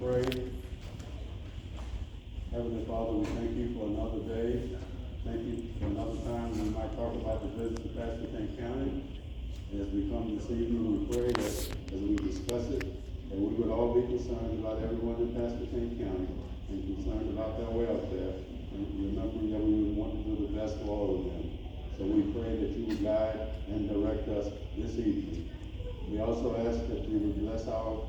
pray. Heavenly Father, we thank you for another day. Thank you for another time we might talk about the business of Pasquotank County. As we come this evening, we pray that as we discuss it, that we would all be concerned about everyone in Pasquotank County and concerned about their welfare, and remembering that we would want to do the best for all of them. So we pray that you would guide and direct us this evening. We also ask that you would bless our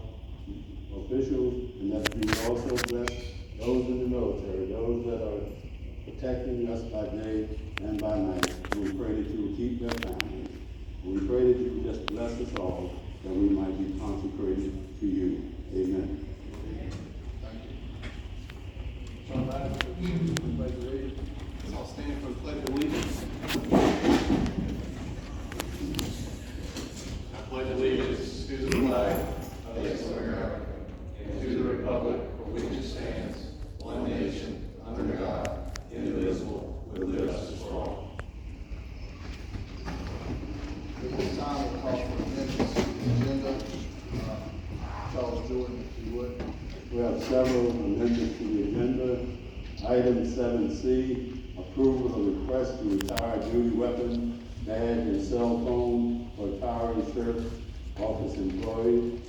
officials and that you would also bless those in the military, those that are protecting us by day and by night. And we pray that you would keep their families. And we pray that you would just bless us all, that we might be consecrated to you. Amen. Thank you. All right, pledge allegiance. Let's all stand for the pledge of allegiance. I pledge allegiance to the flag of the United States of America and to the republic for which it stands, one nation, under God, indivisible, with justice for all. At this time, we'll call for amendments to the agenda. Charles Jordan, if you would. We have several amendments to the agenda. Item 7C, approval of request to retire duty weapon, badge, and cell phone for retiring sheriff's office employee.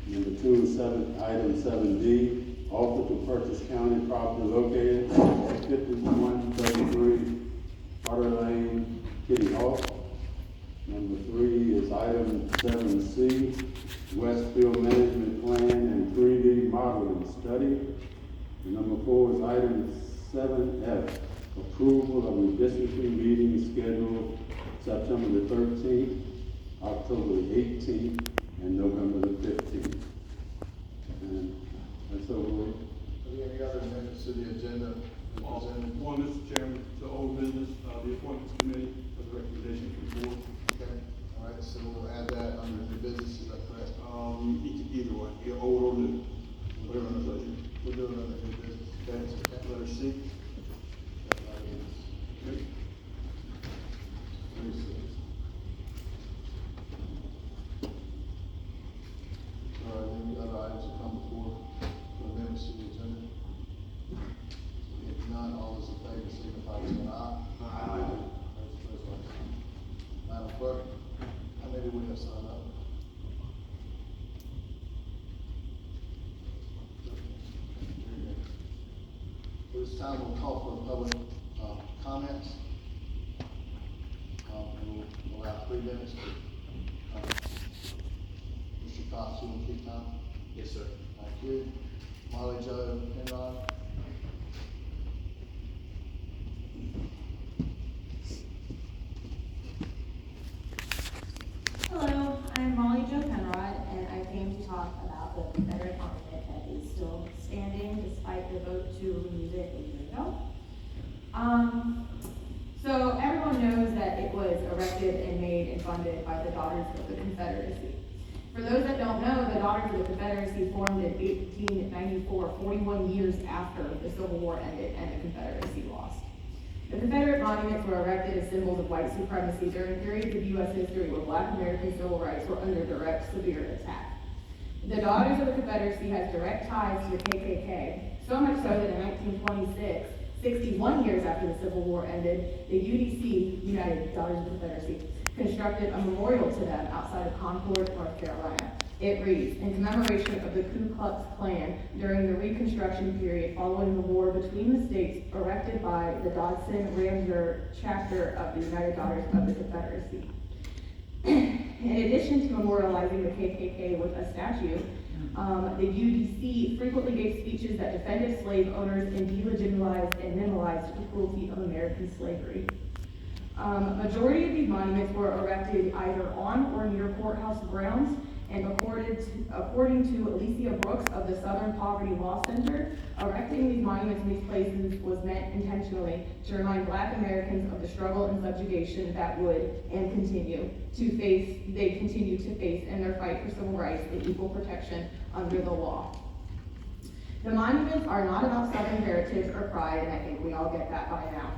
Number 2 is item 7D, offer to purchase county property located at 5133 Carter Lane, Kitty Hawk. Number 3 is item 7C, Westfield Management Plan and 3D Modeling Study. And number 4 is item 7F, approval of redistricting meetings scheduled September the 13th, October the 18th, and November the 15th. And that's over. Are there any other amendments to the agenda? One, Mr. Chairman, the old business, the appointments committee for the recommendation for the board. Okay, all right, so we'll add that under the business, is that correct? Either way, old or new, whatever the pleasure. We're doing under the business, okay, so that Letter C. Okay. 36. All right, any other items that come before for amendments to the agenda? If none, all those in favor signify by saying aye. Aye. Those opposed, like sign. Madam Clerk, how many do we have signed up? This time we'll call for public comments. And we'll allow 3 minutes. Mr. Cox, you will keep time? Yes, sir. Thank you. Molly Jo Penrod. Hello, I'm Molly Jo Penrod, and I came to talk about the Confederate monument that is still standing despite the vote to remove it a year ago. So everyone knows that it was erected and made and funded by the Daughters of the Confederacy. For those that don't know, the Daughters of the Confederacy formed in 1894, 41 years after the Civil War ended and the Confederacy lost. The Confederate monuments were erected as symbols of white supremacy during periods of U.S. history where Black American civil rights were under direct, severe attack. The Daughters of the Confederacy has direct ties to the KKK, so much so that in 1926, 61 years after the Civil War ended, the UDC, United Daughters of the Confederacy, constructed a memorial to them outside of Concord, North Carolina. It reads, in commemoration of the Ku Klux Klan during the Reconstruction period following the war between the states, erected by the Dodson-Ramseur chapter of the United Daughters of the Confederacy. In addition to memorializing the KKK with a statue, the UDC frequently gave speeches that defended slave owners and delegitimized and minimalized the cruelty of American slavery. Majority of these monuments were erected either on or near courthouse grounds, and according to Alicia Brooks of the Southern Poverty Law Center, erecting these monuments in these places was meant intentionally to remind Black Americans of the struggle and subjugation that would and continue to face in their fight for civil rights and equal protection under the law. The monuments are not about Southern heritage or pride, and I think we all get that by now.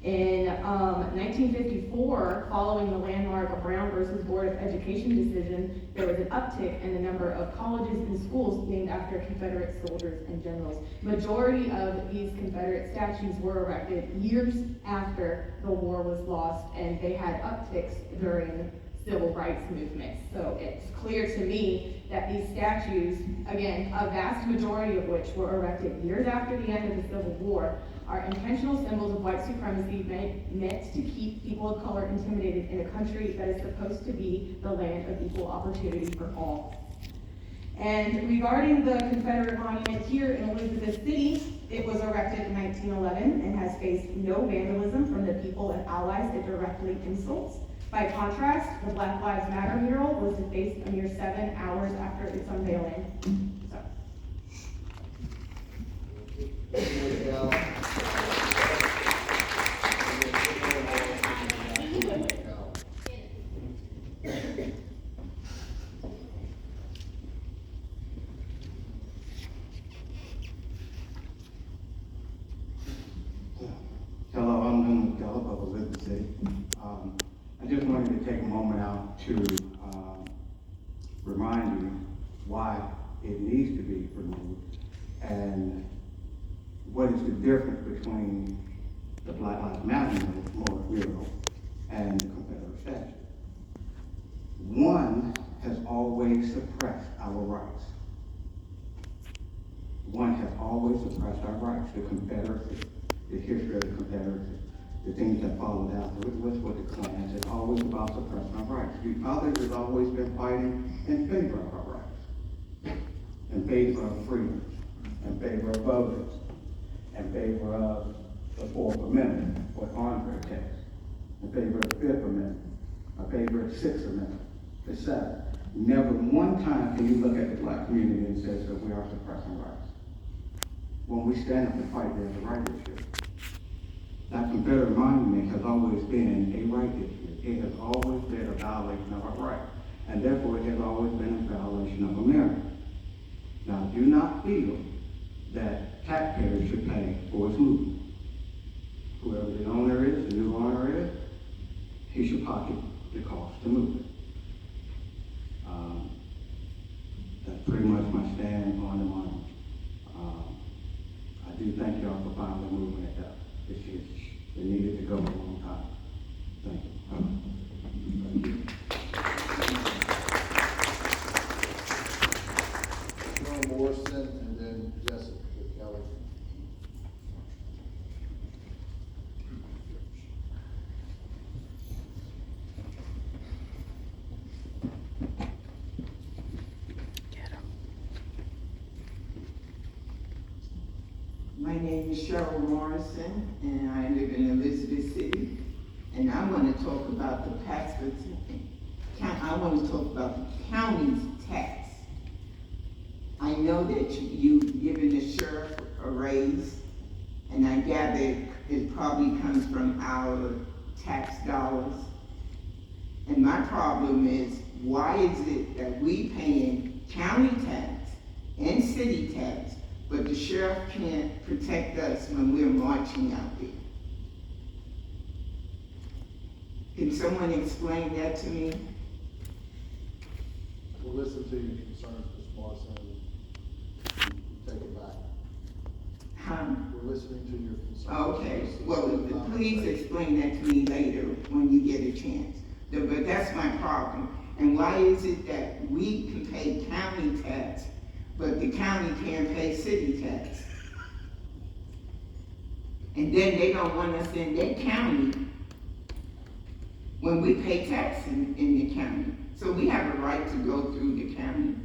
In 1954, following the landmark Brown versus Board of Education decision, there was an uptick in the number of colleges and schools named after Confederate soldiers and generals. Majority of these Confederate statues were erected years after the war was lost, and they had upticks during civil rights movements. So it's clear to me that these statues, again, a vast majority of which were erected years after the end of the Civil War, are intentional symbols of white supremacy meant to keep people of color intimidated in a country that is supposed to be the land of equal opportunity for all. And regarding the Confederate monument here in Elizabeth City, it was erected in 1911 and has faced no vandalism from the people and allies it directly insults. By contrast, the Black Lives Matter mural was defaced a mere 7 hours after its unveiling. Hello, I'm Lynn McDelliff of Elizabeth City. I just wanted to take a moment out to remind you why it needs to be removed and what is the difference between the Black Lives Matter mural and the Confederate statue. One has always suppressed our rights. One has always suppressed our rights. The Confederacy, the history of the Confederacy, the things that followed after with the Klans, it's always about suppressing our rights. The other has always been fighting in favor of our rights, in favor of freedom, in favor of voting, in favor of the Fourth Amendment, what Andrea takes, in favor of the Fifth Amendment, in favor of the Sixth Amendment, the Seventh. Never one time can you look at the black community and say that we are suppressing rights. When we stand up and fight, there's a right issue. That Confederate monument has always been a right issue. It has always been a violation of our rights, and therefore it has always been a violation of America. Now, do not feel that taxpayers should pay for its movement. Whoever the owner is, the new owner is, he should pocket the cost to move it. That's pretty much my stand on the monument. I do thank y'all for finally moving it up. It needed to go a long time. Thank you. John Morrison and then Jessica Kelly. My name is Cheryl Morrison, and I live in Elizabeth City. And I want to talk about the Pasquotank. I want to talk about the county's tax. I know that you've given the sheriff a raise, and I gather it probably comes from our tax dollars. And my problem is, why is it that we paying county tax and city tax, but the sheriff can't protect us when we're marching out there? Can someone explain that to me? We'll listen to your concerns, Ms. Morrison, and take it back. We're listening to your concerns. Okay, well, please explain that to me later when you get a chance. But that's my problem. And why is it that we can pay county tax, but the county can't pay city tax? And then they don't want us in their county when we pay tax in the county. So we have a right to go through the county.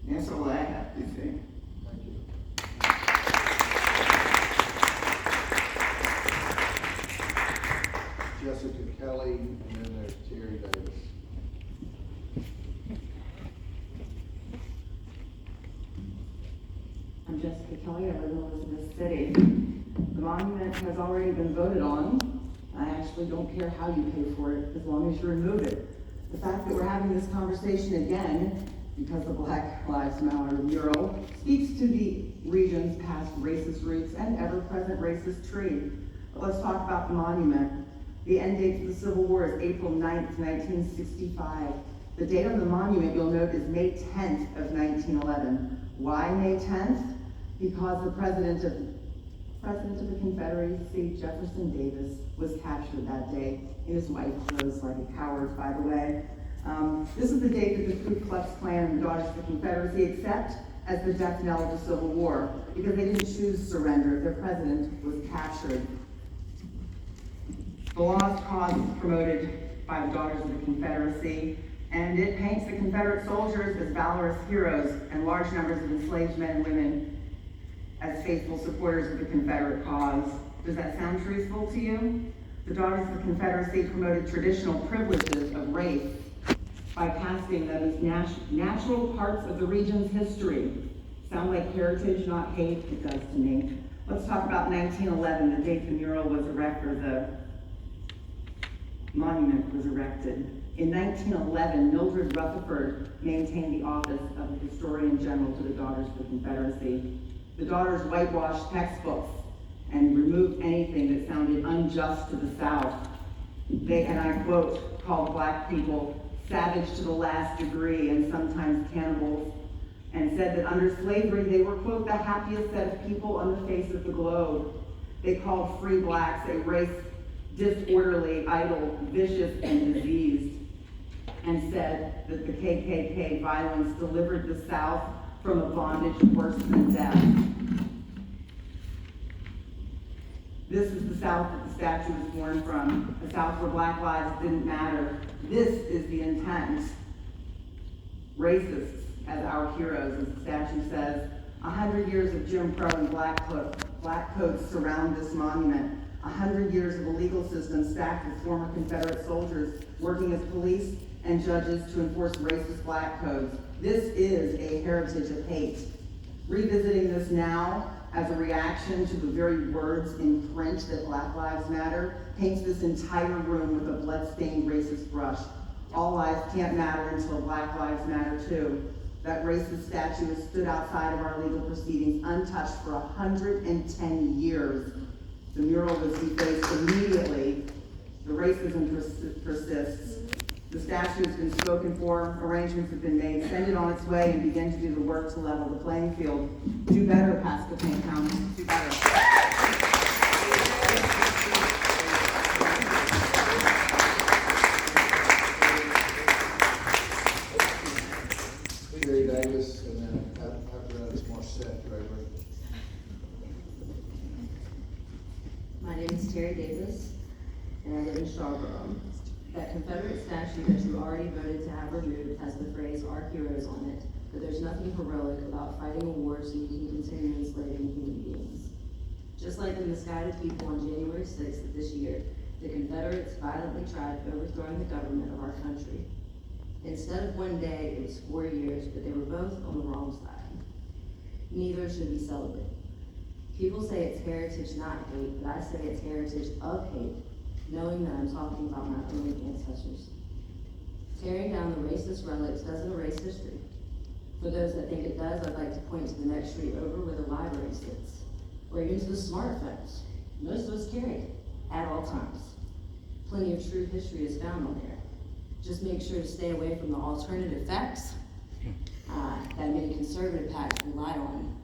That's all I have to say. Thank you. Jessica Kelly, and then there's Terry Davis. I'm Jessica Kelly, I live in Elizabeth City. The monument has already been voted on. I actually don't care how you pay for it, as long as you remove it. The fact that we're having this conversation again because the Black Lives Matter mural speaks to the region's past racist roots and ever-present racist tree. But let's talk about the monument. The end date for the Civil War is April 9th, 1965. The date on the monument, you'll note, is May 10th of 1911. Why May 10th? Because the President of the Confederacy, Jefferson Davis, was captured that day in his white clothes like a coward, by the way. This is the date that the Ku Klux Klan and the Daughters of the Confederacy accept as the death knell of the Civil War, because they didn't choose surrender. Their president was captured. The lost cause is promoted by the Daughters of the Confederacy, and it paints the Confederate soldiers as valorous heroes and large numbers of enslaved men and women as faithful supporters of the Confederate cause. Does that sound truthful to you? The Daughters of the Confederacy promoted traditional privileges of race by casting them as natural parts of the region's history. Sound like heritage, not hate? It does to me. Let's talk about 1911, the date the mural was erected, or the monument was erected. In 1911, Mildred Rutherford maintained the office of the Historian General to the Daughters of the Confederacy. The Daughters whitewashed textbooks and removed anything that sounded unjust to the South. They, and I quote, called black people savage to the last degree and sometimes cannibals, and said that under slavery they were, quote, the happiest set of people on the face of the globe. They called free blacks a race disorderly, idle, vicious, and diseased, and said that the KKK violence delivered the South from a bondage worse than death. This is the South that the statue was born from, a South where black lives didn't matter. This is the intent. Racists as our heroes, as the statue says. 100 years of Jim Crow and black coats surround this monument. 100 years of a legal system stacked with former Confederate soldiers working as police and judges to enforce racist black codes. This is a heritage of hate. Revisiting this now as a reaction to the very words in print that Black Lives Matter paints this entire room with a blood-stained racist brush. All lives can't matter until Black Lives Matter too. That racist statue has stood outside of our legal proceedings untouched for 110 years. The mural was defaced immediately. The racism persists. The statue has been spoken for, arrangements have been made, send it on its way and begin to do the work to level the playing field. Do better, Pasquotank County, do better. Terry Davis, and then after that it's Marcette Draper. My name is Terry Davis, and I live in Scarborough. That Confederate statue that you already voted to have removed has the phrase "Our Heroes" on it, but there's nothing heroic about fighting a war so you can continue enslaving human beings. Just like the misguided people on January 6th of this year, the Confederates violently tried overthrowing the government of our country. Instead of one day, it was 4 years, but they were both on the wrong side. Neither should be celebrated. People say it's heritage, not hate, but I say it's heritage of hate, knowing that I'm talking about my own ancestors. Tearing down the racist relics doesn't erase history. For those that think it does, I'd like to point to the next street over where the library sits, or even to the smartphones. Most of us carry it at all times. Plenty of true history is found on there. Just make sure to stay away from the alternative facts that many conservative PACs rely on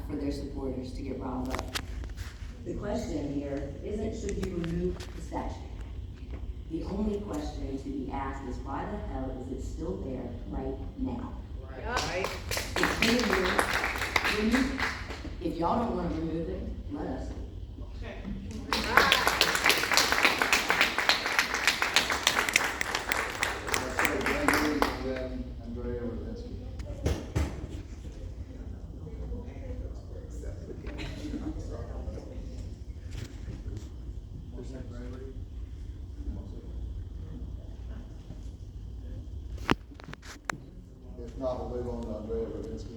for their supporters to get riled up. The question here isn't should you remove the statue. The only question to be asked is why the hell is it still there right now? Right. It's 10 years. Remove it. If y'all don't want to remove it, let us. Then Andrea Rovenski. If not, we'll move on to Andrea Rovenski.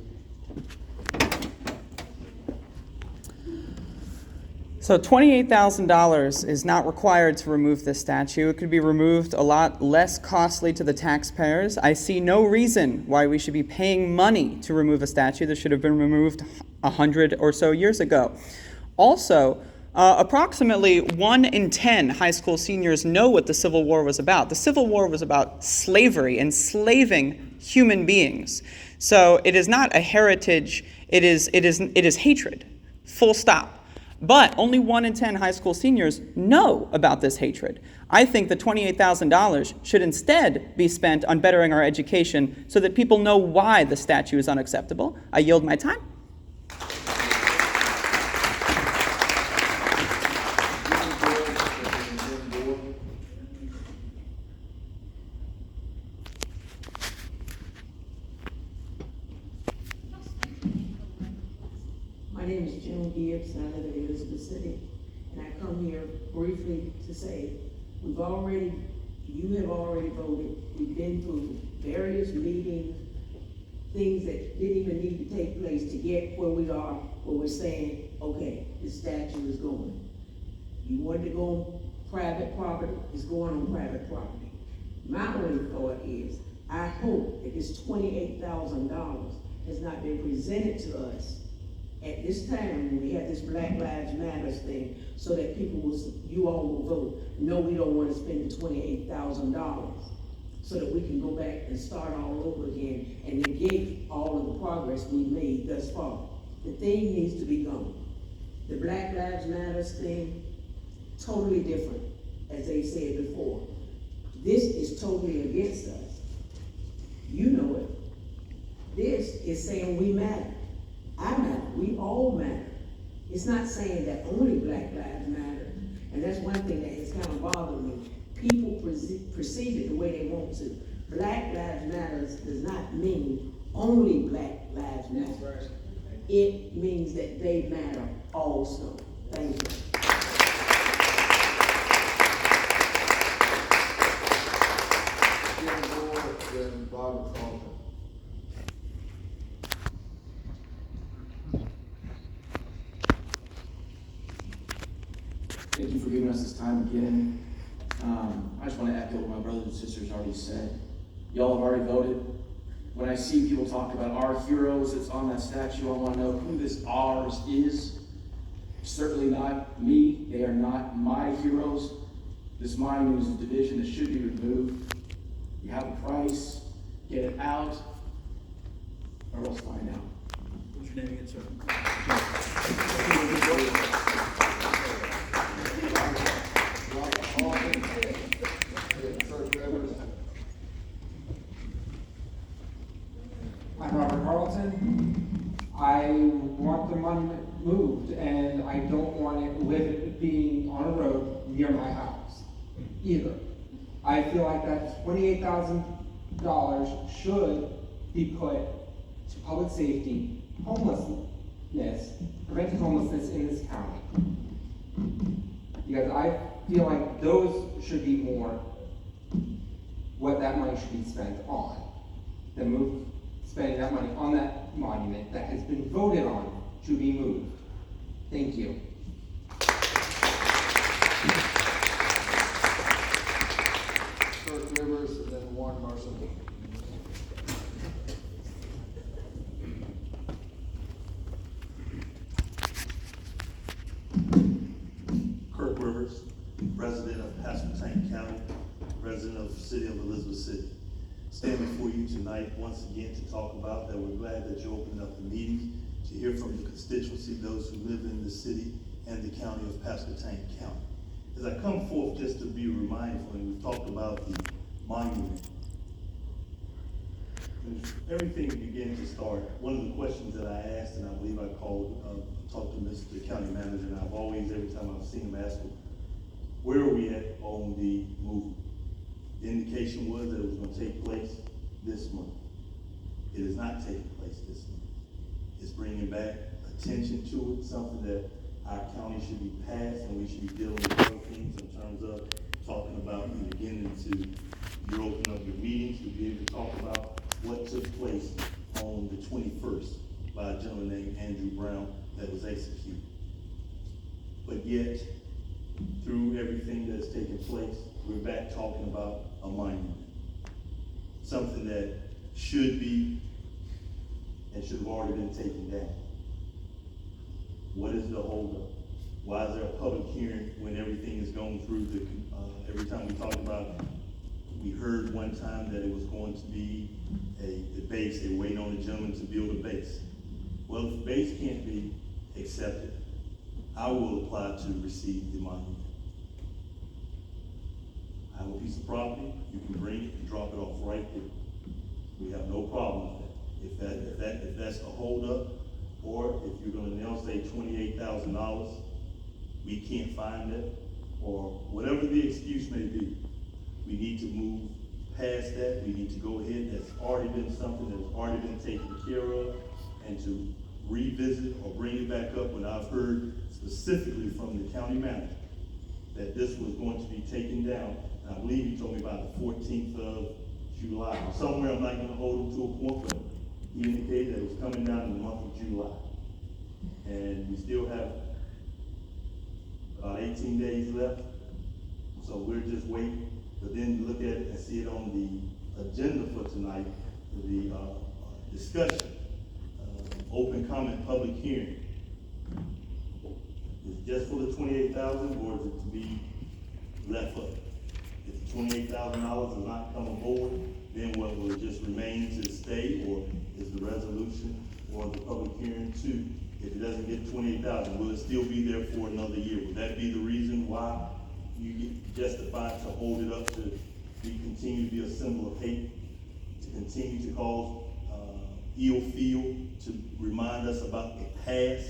So $28,000 is not required to remove this statue. It could be removed a lot less costly to the taxpayers. I see no reason why we should be paying money to remove a statue that should have been removed 100 or so years ago. Also, approximately 1 in 10 high school seniors know what the Civil War was about. The Civil War was about slavery, enslaving human beings. So it is not a heritage, it is hatred, full stop. But only 1 in 10 high school seniors know about this hatred. I think the $28,000 should instead be spent on bettering our education so that people know why the statue is unacceptable. I yield my time. My name is June Gibbs, and I live in Elizabeth City, and I come here briefly to say, you have already voted, we've been through various meetings, things that didn't even need to take place to get where we are, where we're saying, okay, this statue is going. You wanted to go on private property, it's going on private property. My only thought is, I hope that this $28,000 has not been presented to us at this time when we have this Black Lives Matter thing, so that you all will vote, no, we don't want to spend the $28,000, so that we can go back and start all over again and negate all of the progress we've made thus far. The thing needs to be gone. The Black Lives Matter thing, totally different, as they said before. This is totally against us. You know it. This is saying we matter. I matter, we all matter. It's not saying that only Black Lives Matter, and that's one thing that has kind of bothered me. People perceive it the way they want to. Black Lives Matter does not mean only Black Lives Matter. It means that they matter also. Thank you. Thank you for giving us this time again. I just want to echo what my brothers and sisters already said. Y'all have already voted. When I see people talk about our heroes that's on that statue, I want to know who this ours is. Certainly not me. They are not my heroes. This monument is a division that should be removed. You have a price, get it out, or else find out. What's your name again, sir? I'm Robert Carlton. I want the monument moved, and I don't want it being on a road near my house either. I feel like that $28,000 should be put to public safety, homelessness, preventing homelessness in this county. Because I feel like those should be more what that money should be spent on than spending that money on that monument that has been voted on to be moved. Thank you. Kirk Rivers and then Warren Marshall. Kirk Rivers, resident of Pasquotank County, resident of the city of Elizabeth City. Stand before you tonight once again to talk about that we're glad that you opened up the meeting to hear from the constituency, those who live in the city and the county of Pasquotank County. As I come forth just to be mindful, and we've talked about the monument, everything began to start. One of the questions that I asked, and I believe I talked to Mr. County Manager, and I've always, every time I've seen him, ask him, where are we at on the movement? The indication was that it was going to take place this month. It is not taking place this month. It's bringing back attention to it, something that our county should be passed, and we should be dealing with other things in terms of talking about and beginning to, you open up your meetings to be able to talk about what took place on the 21st by a gentleman named Andrew Brown that was executed. but yet, through everything that's taken place, we're back talking about a monument. Something that should be and should have already been taken down. What is the holdup? Why is there a public hearing when everything is going through the, every time we talk about it, we heard one time that it was going to be a base, they were waiting on the gentleman to build a base. Well, if the base can't be accepted, I will apply to receive the monument. I have a piece of property, you can bring it and drop it off right there. We have no problem with that. If that's the holdup, or if you're gonna now say $28,000, we can't find it, or whatever the excuse may be, we need to move past that. We need to go ahead. That's already been something that's already been taken care of, and to revisit or bring it back up when I've heard specifically from the county manager that this was going to be taken down. And I believe he told me about the 14th of July. Somewhere, I'm not gonna hold him to a point, but he indicated that it was coming down in the month of July. And we still have about 18 days left. So we're just waiting, but then look at it and see it on the agenda for tonight, for the discussion, open comment, public hearing. Is it just for the $28,000, or is it to be left up? If the $28,000 does not come aboard, then what, will it just remain to stay, or is the resolution or the public hearing too? If it doesn't get $28,000, will it still be there for another year? Would that be the reason why you get justified to hold it up, to continue to be a symbol of hate, to continue to cause ill feel, to remind us about the past,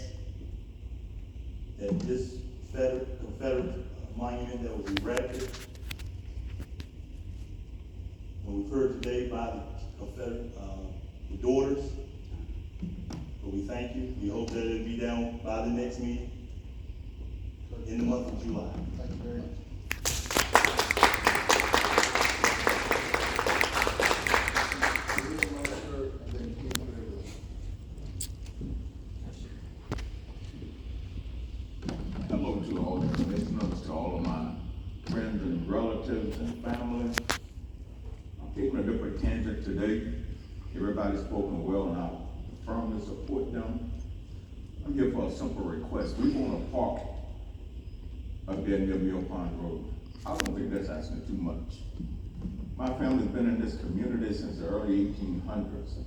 that this Confederate monument that was erected, and we've heard today by the Confederate, the daughters, but we thank you. We hope that it'll be down by the next meeting in the month of July. Thank you very much. Hello to all the listeners, to all of my friends and relatives and family. I'm taking a different tangent today. Everybody's spoken well, and I firmly support them. I'm here for a simple request. We want a park up there near Mill Pond Road. I don't think that's asking too much. My family's been in this community since the early 1800s.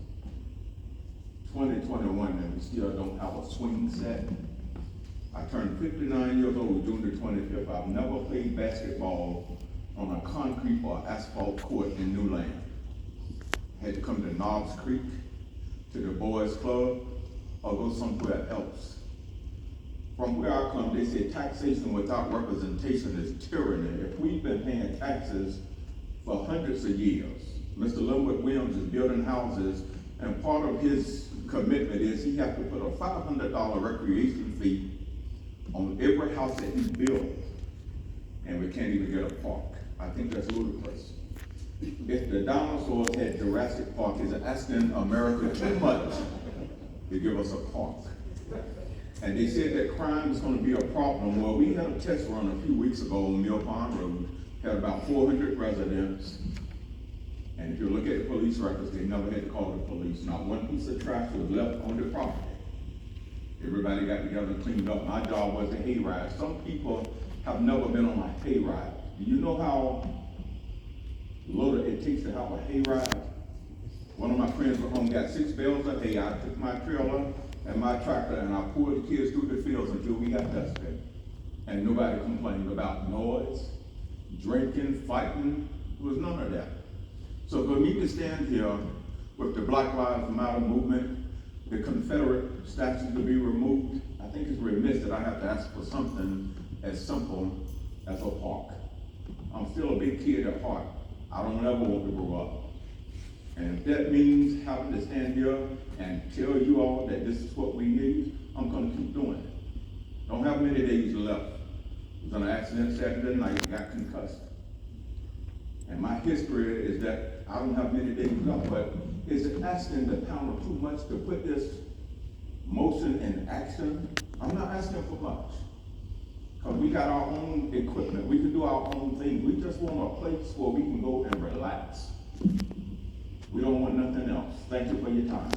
2021, and we still don't have a swing set. I turned 59 years old June the 25th. I've never played basketball on a concrete or asphalt court in New Land. I had to come to Knobs Creek, to the boys club, or go somewhere else. From where I come, they say taxation without representation is tyranny. If we've been paying taxes for hundreds of years, Mr. Linwood Williams is building houses, and part of his commitment is he has to put a $500 recreation fee on every house that he builds, and we can't even get a park. I think that's ludicrous. If the dinosaurs had Jurassic Park, is asking America too much to give us a park. And they said that crime is going to be a problem. Well, we had a test run a few weeks ago on Mill Pond Road, had about 400 residents. And if you look at the police records, they never had to call the police. Not one piece of trash was left on the property. Everybody got together and cleaned up. My job was a hayride. Some people have never been on a hayride. Do you know how little it takes to have a hayride? One of my friends at home got 6 bales of hay. I took my trailer and my tractor and I pulled the kids through the fields until we got dusted. And nobody complained about noise, drinking, fighting. There was none of that. So for me to stand here with the Black Lives Matter movement, the Confederate statue to be removed, I think it's remiss that I have to ask for something as simple as a park. I'm still a big kid at heart. I don't ever want to grow up. And if that means having to stand here and tell you all that this is what we need, I'm going to keep doing it. Don't have many days left. I was in an accident Saturday night and got concussed. And my history is that I don't have many days left, but is it asking the panel too much to put this motion in action? I'm not asking for much. Cause we got our own equipment, we can do our own thing, we just want a place where we can go and relax. We don't want nothing else. Thank you for your time.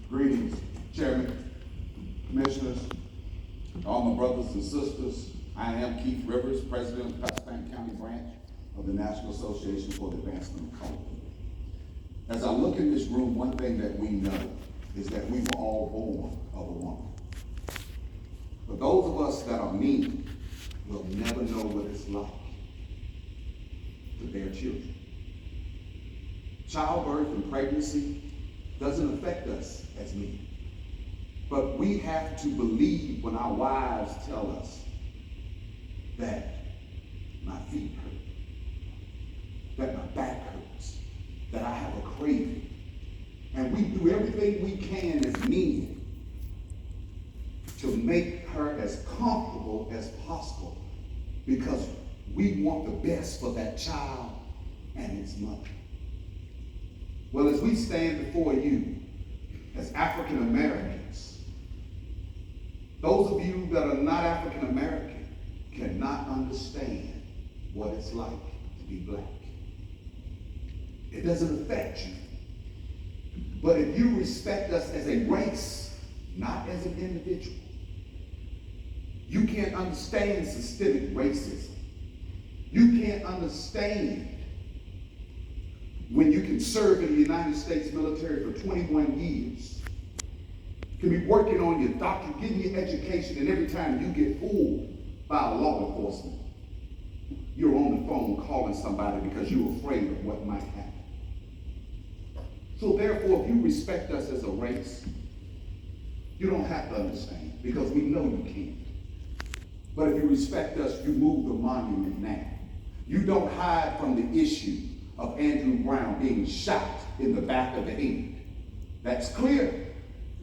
Greetings, Chairman, Commissioners, all my brothers and sisters. I am Keith Rivers, President of the Pasquotank County Branch of the National Association for the Advancement of Color. As I look in this room, one thing that we know is that we were all born of a woman. But those of us that are men will never know what it's like to bear children. Childbirth and pregnancy doesn't affect us as men. But we have to believe when our wives tell us that my feet hurt, that my back hurts, that I have a craving. And we do everything we can as men to make her as comfortable as possible because we want the best for that child and its mother. Well, as we stand before you as African Americans, those of you that are not African American cannot understand what it's like to be black. It doesn't affect you. But if you respect us as a race, not as an individual, you can't understand systemic racism. You can't understand when you can serve in the United States military for 21 years, can be working on your doctorate, getting your education, and every time you get fooled by law enforcement, you're on the phone calling somebody because you're afraid of what might happen. So therefore, if you respect us as a race, you don't have to understand because we know you can't. But if you respect us, you move the monument now. You don't hide from the issue of Andrew Brown being shot in the back of the head. That's clear.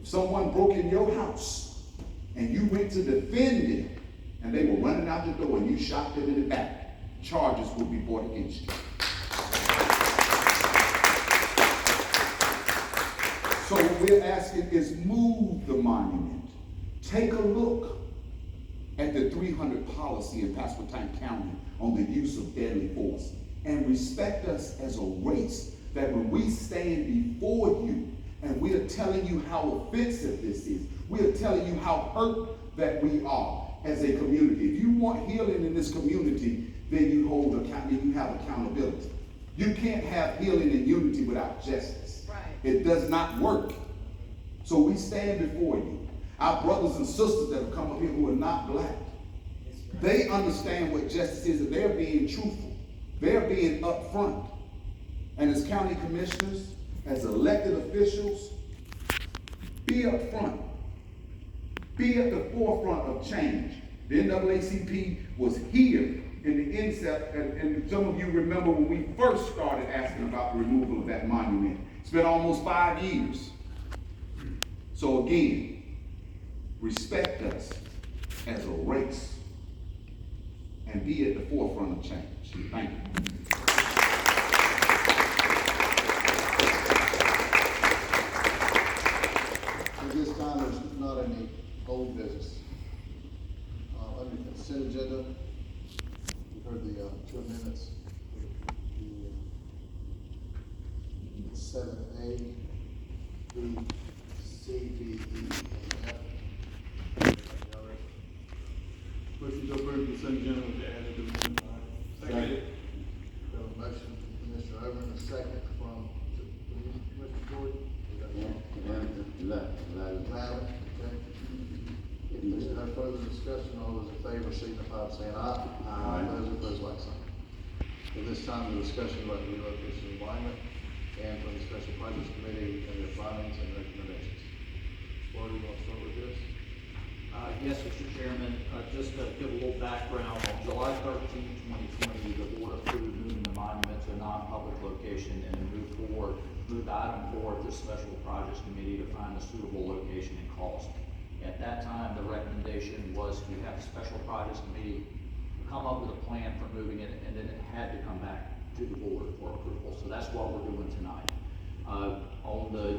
If someone broke in your house and you went to defend it and they were running out the door and you shot them in the back, charges will be brought against you. So what we're asking is move the monument. Take a look at the 300 policy in Pasquotank County on the use of deadly force and respect us as a race, that when we stand before you and we are telling you how offensive this is, we are telling you how hurt that we are as a community. If you want healing in this community, then you have accountability. You can't have healing and unity without justice. Right. It does not work. So we stand before you. Our brothers and sisters that have come up here who are not black, they understand what justice is and they're being truthful. They're being upfront. And as county commissioners, as elected officials, be upfront. Be at the forefront of change. The NAACP was here in the incept, and some of you remember when we first started asking about the removal of that monument. It's been almost 5 years. So again, respect us as a race and be at the forefront of change. Thank you. At this time, there's not any old business. Under the consent agenda, we've heard the 2 amendments. The 7A, B, C, D, E, and F. Motion to approve consent agenda with the added amendment. Second. We have a motion from Commissioner Overton, a second from Commissioner Jordan. Louder, okay. If there's no further discussion, all those in favor signify by saying aye. Aye. Those opposed, like sign. At this time, the discussion about the relocation of alignment and from the Special Projects Committee and their findings and recommendations. Florida, you want to start with this? Yes, Mr. Chairman, just to give a little background, on July 13, 2020, the board approved moving the monument to a non-public location and moved item forward to Special Projects Committee to find a suitable location and cost. At that time, the recommendation was to have the Special Projects Committee come up with a plan for moving it, and then it had to come back to the board for approval. So that's what we're doing tonight. On the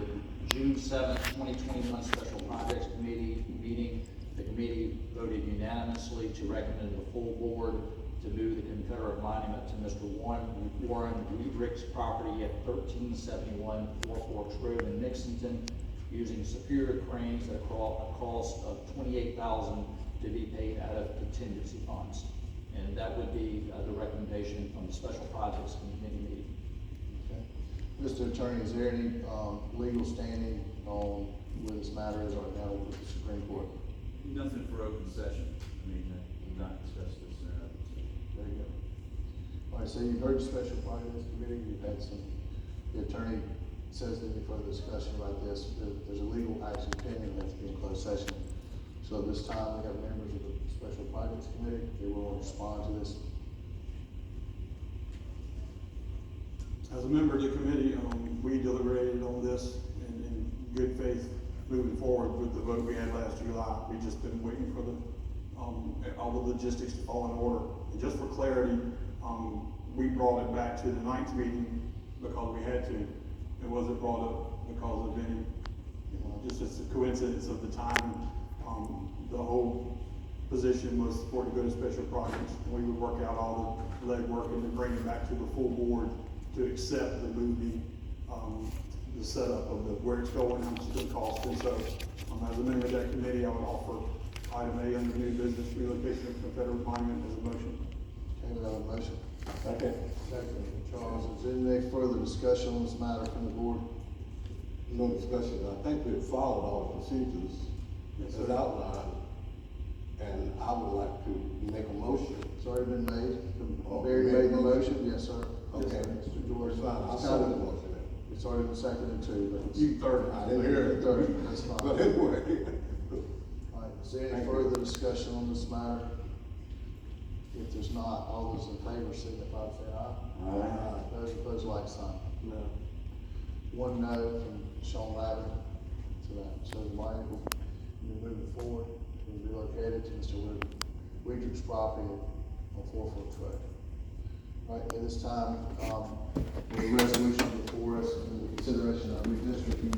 June 7th, 2021 Special Projects Committee meeting, the committee voted unanimously to recommend the full board to move the Confederate monument to Mr. Warren Weidrich's property at 1371 Four Forks Road in Nixonton, using superior cranes at a cost of $28,000 to be paid out of contingency funds. And that would be the recommendation from the Special Projects Committee meeting. Mr. Attorney, is there any, legal standing on where this matter is right now with the Supreme Court? Nothing for open session. I mean, we've not discussed this. There you go. All right, so you've heard the Special Projects Committee, you've had the attorney says that any further discussion about this, there's a legal action pending that's being closed session. So at this time, we have members of the Special Projects Committee, they will respond to this. As a member of the committee, we deliberated on this in good faith moving forward with the vote we had last July. We've just been waiting for all the logistics to fall in order. And just for clarity, we brought it back to the 9th meeting because we had to. It wasn't brought up because of any, just as a coincidence of the time. The whole position was for it to go to special projects. We would work out all the legwork and then bring it back to the full board to accept the moving, the setup of where it's going, how much it's going to cost. And so, as a member of that committee, I would offer item A under new business relocation of Confederate monument as a motion. Okay, we have a motion. Second. Charles, is there any further discussion on this matter from the board? No discussion. I think we've followed all the procedures as outlined, and I would like to make a motion. It's already been made. Barry made the motion, yes, sir. Okay. Yes, sir. Mr. George. Fine, I'll second the motion. It's already been seconded too, but it's. You third. I didn't hear it. Third, that's fine. But anyway. All right, is there any further discussion on this matter? If there's not, all those in favor signify by saying aye. Aye. Those opposed, like sign. No. One no from Sean Lavin to that. So the monument will be moving forward and relocated to Mr. Weidrich's property on 4 Forks Road. All right, at this time, the resolution before us in the consideration of redistricting